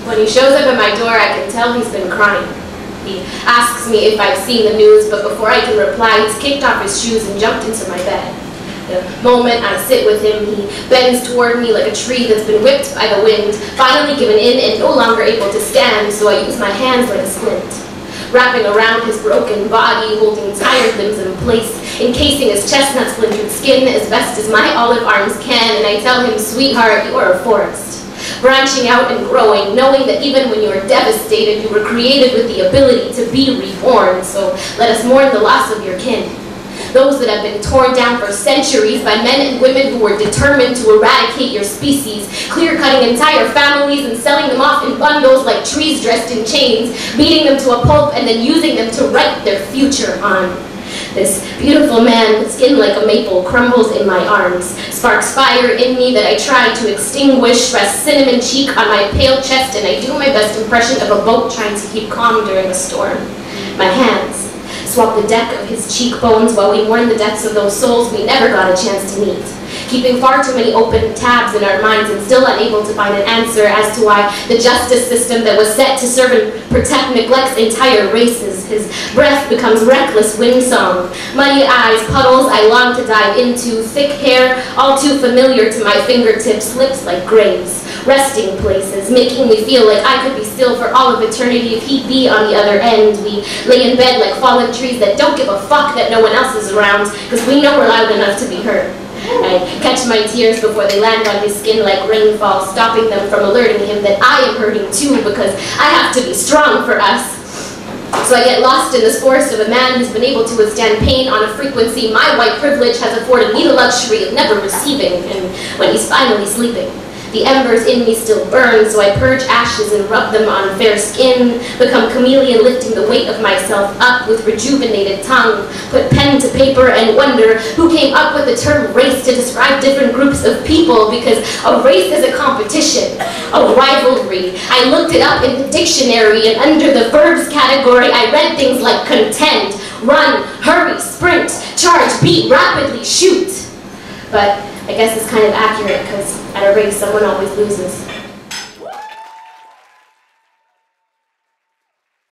When he shows up at my door, I can tell he's been crying. He asks me if I've seen the news, but before I can reply, he's kicked off his shoes and jumped into my bed. The moment I sit with him, he bends toward me like a tree that's been whipped by the wind, finally given in and no longer able to stand, so I use my hands like a splint. Wrapping around his broken body, holding tired limbs in place, encasing his chestnut splintered skin as best as my olive arms can, and I tell him, sweetheart, you are a forest. Branching out and growing, knowing that even when you are devastated, you were created with the ability to be reborn, so let us mourn the loss of your kin. Those that have been torn down for centuries by men and women who were determined to eradicate your species, clear-cutting entire families and selling them off in bundles like trees dressed in chains, beating them to a pulp and then using them to write their future on. This beautiful man with skin like a maple crumbles in my arms, sparks fire in me that I try to extinguish, rests cinnamon cheek on my pale chest, and I do my best impression of a boat trying to keep calm during a storm. My hands swap the deck of his cheekbones while we mourn the deaths of those souls we never got a chance to meet, keeping far too many open tabs in our minds and still unable to find an answer as to why the justice system that was set to serve and protect neglects entire races. His breath becomes reckless windsong. Muddy eyes, puddles I long to dive into, thick hair, all too familiar to my fingertips, lips like graves, resting places, making me feel like I could be still for all of eternity if he'd be on the other end. We lay in bed like fallen trees that don't give a fuck that no one else is around, because we know we're loud enough to be heard. I catch my tears before they land on his skin like rainfall, stopping them from alerting him that I am hurting too, because I have to be strong for us. So I get lost in this forest of a man who's been able to withstand pain on a frequency my white privilege has afforded me the luxury of never receiving, and when he's finally sleeping, the embers in me still burn, so I purge ashes and rub them on fair skin, become chameleon lifting the weight of myself up with rejuvenated tongue, put pen to paper and wonder who came up with the term race to describe different groups of people, because a race is a competition, a rivalry. I looked it up in the dictionary, and under the verbs category I read things like contend, run, hurry, sprint, charge, beat, rapidly, shoot. But I guess it's kind of accurate, because at a race, someone always loses.